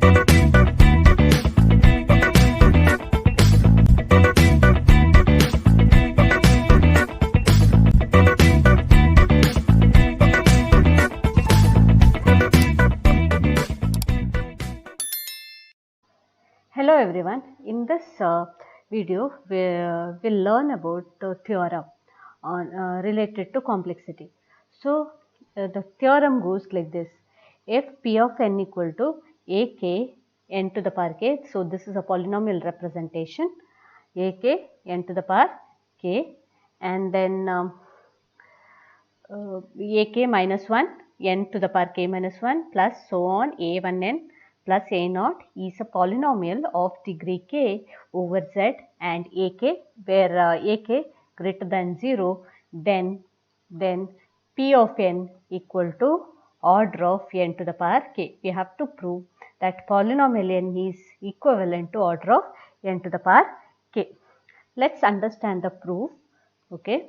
Hello everyone, in this video we will learn about the theorem on related to complexity. So the theorem goes like this: if p of n equal to a k n to the power k, so this is a polynomial representation, a k n to the power k, and then a k minus 1 n to the power k minus 1 plus so on a1 n plus a naught is a polynomial of degree k over z and ak, where ak greater than 0, then p of n equal to order of n to the power k. We have to prove that polynomial n is equivalent to order of n to the power k. Let's understand the proof. Okay.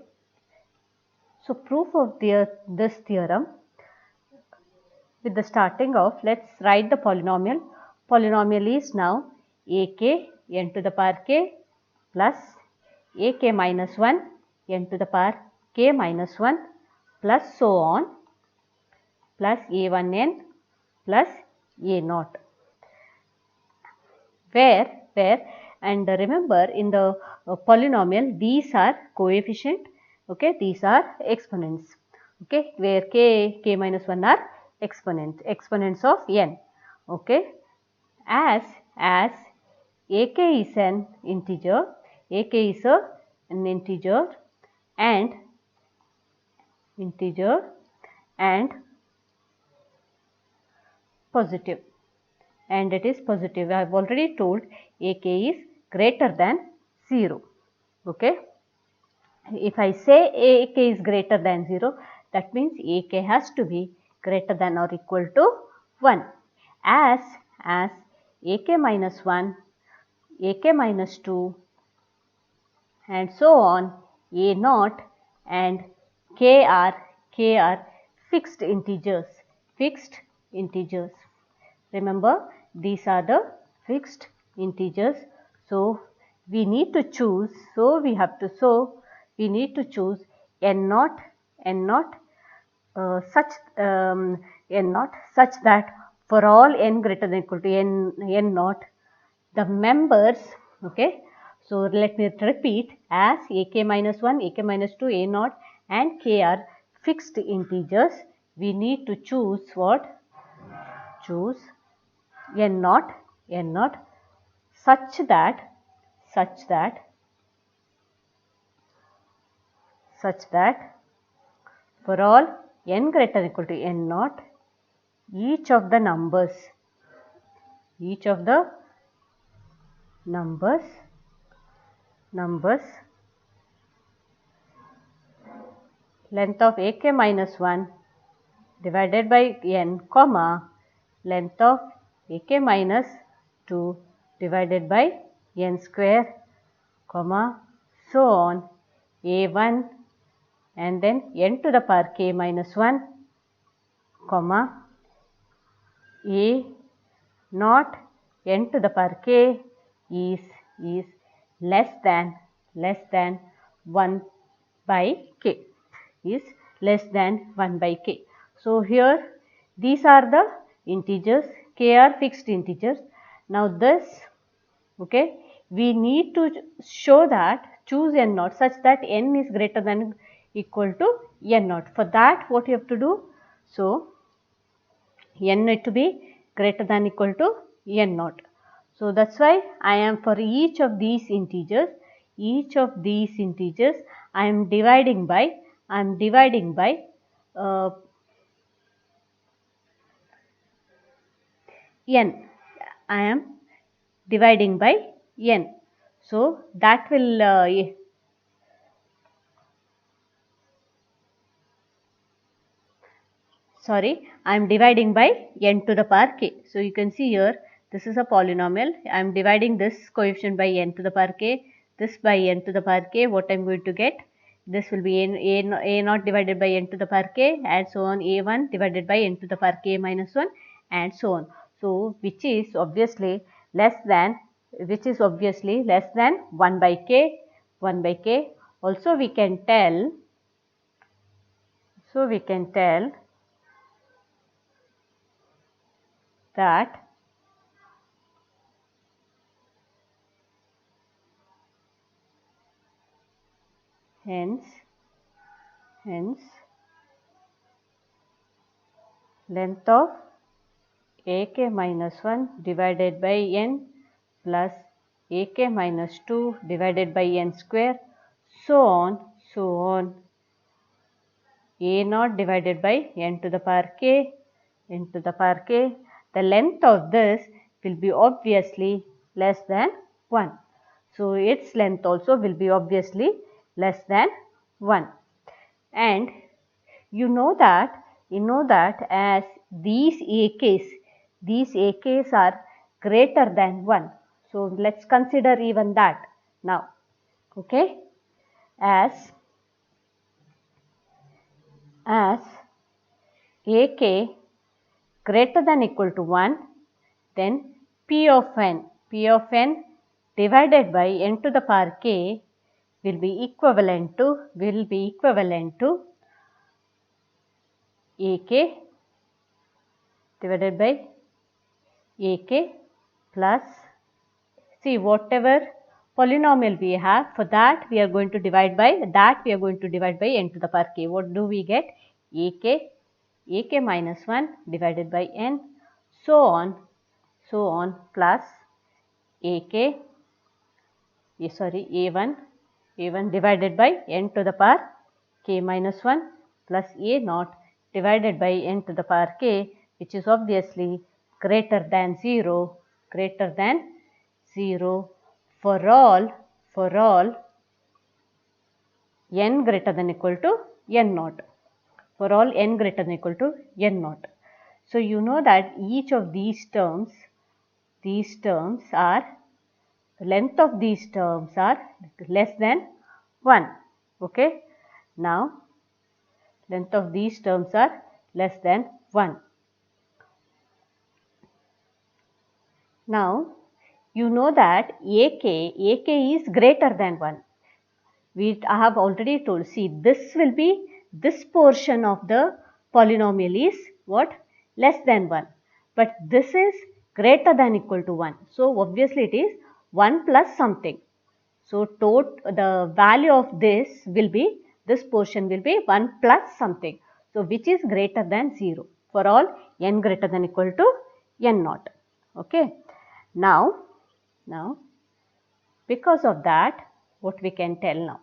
So proof of this theorem, with the starting of, let's write the polynomial. Polynomial is now ak n to the power k plus ak minus 1 n to the power k minus 1 plus so on plus a1 n plus a naught. Where and remember, in the polynomial these are coefficient, okay, these are exponents, okay, where k minus 1 are exponents of n, okay. As ak is an integer, an integer and positive, and it is positive. I have already told ak is greater than 0, okay. If I say ak is greater than 0, that means ak has to be greater than or equal to 1. As ak minus 1, ak minus 2 and so on, a naught and k are fixed integers. Remember, these are the fixed integers. So we need to choose, we need to choose n naught such that for all n greater than equal to n naught, the members, okay. So let me repeat, as ak minus 1, ak minus 2, a naught and k are fixed integers, we need to choose what? Choose n naught such that for all n greater than equal to n naught, each of the numbers length of ak minus 1 divided by n, comma, length of ak minus 2 divided by n square, comma, so on a1 and then n to the power k minus 1, comma, a naught n to the power k is less than 1 by k, is less than 1 by k. So here these are the integers, k are fixed integers. Now this, okay, we need to show that, choose n naught such that n is greater than equal to n naught. For that, what you have to do? So n need to be greater than equal to n naught. So that's why I am, for each of these integers I am dividing by n. I am dividing by n. So that will I am dividing by n to the power k. So you can see here, this is a polynomial. I am dividing this coefficient by n to the power k, this by n to the power k. What I am going to get? This will be a naught divided by n to the power k, and so on, a1 divided by n to the power k minus 1, and so on. So which is obviously less than 1 by k, 1 by k. Also we can tell that hence length of ak minus 1 divided by n plus ak minus 2 divided by n square, so on a naught divided by n to the power k. The length of this will be obviously less than 1. So its length also will be obviously less than 1. And you know that as these AKs are greater than 1. So let's consider even that now. Okay, as AK greater than equal to 1, then P of n divided by n to the power k will be equivalent to AK divided by AK plus, see, whatever polynomial we have, for that we are going to divide by n to the power k. What do we get? AK minus 1 divided by n, so on plus AK A1 divided by n to the power k minus 1 plus A naught divided by n to the power k, which is obviously greater than 0 for all n greater than equal to n naught. So you know that each of these terms are, the length of these terms are less than 1. Okay, now length of these terms are less than 1. Now you know that AK is greater than 1. I have already told, see, this portion of the polynomial is what? Less than 1. But this is greater than equal to 1. So obviously it is 1 plus something. So the value of this portion will be 1 plus something. So which is greater than 0 for all n greater than equal to n naught. Okay. Now because of that, what we can tell now?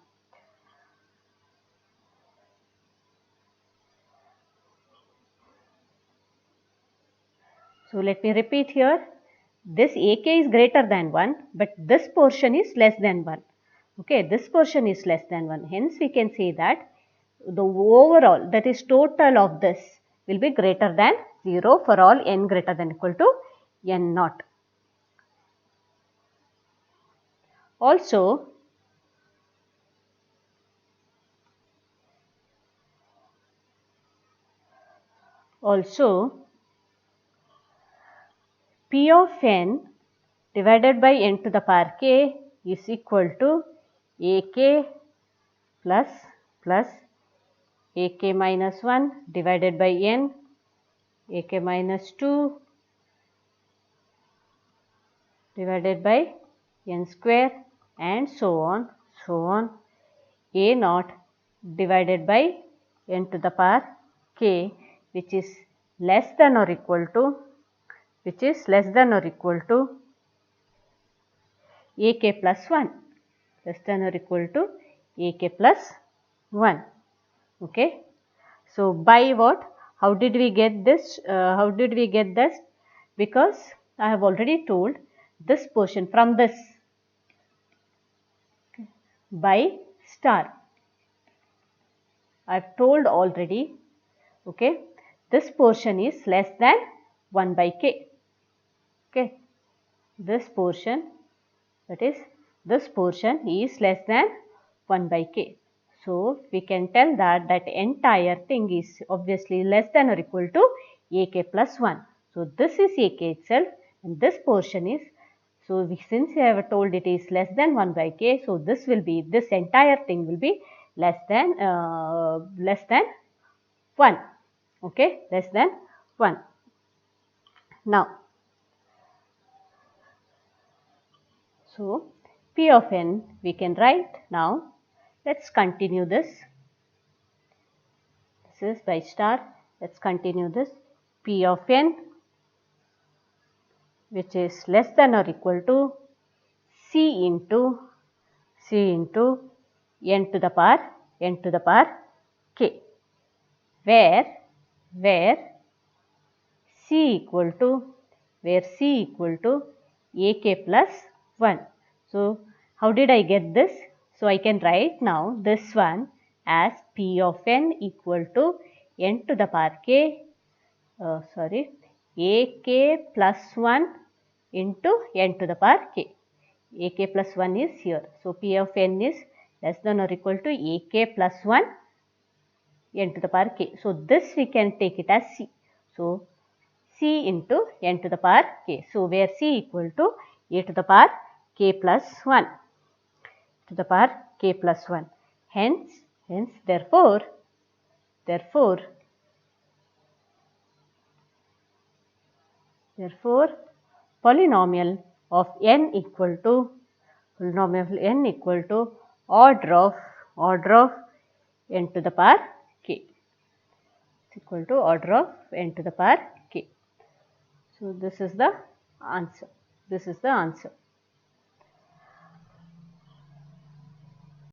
So let me repeat here. This AK is greater than 1, but this portion is less than 1. Okay, this portion is less than 1. Hence we can say that the overall, that is total of this, will be greater than 0 for all n greater than equal to n naught. Also P of n divided by n to the power k is equal to AK plus AK minus 1 divided by n, AK minus 2 divided by n square, and so on A naught divided by n to the power k, which is less than or equal to AK plus 1, Okay. So by what? How did we get this? Because I have already told this portion from this, by star. I have told already. Okay, this portion is less than 1 by k. Okay, this portion is less than 1 by k. So we can tell that entire thing is obviously less than or equal to AK plus 1. So this is ak itself, and this portion is, so since we have told it is less than 1 by k, so this will be, this entire thing will be less than 1. Okay, less than 1. Now, so p of n we can write now. Let's continue this. This is by star. Let's continue this. P of n, which is less than or equal to c into n to the power k, where c equal to ak plus 1. So how did I get this? So I can write now this one as p of n equal to n to the power k, ak plus 1 into n to the power k. Ak plus 1 is here. So p of n is less than or equal to ak plus 1 n to the power k. So this we can take it as c. So c into n to the power k. So where c equal to a to the power k plus 1, to the power k plus 1. Hence therefore polynomial of n equal to order of n to the power k. It's equal to order of n to the power k. So this is the answer.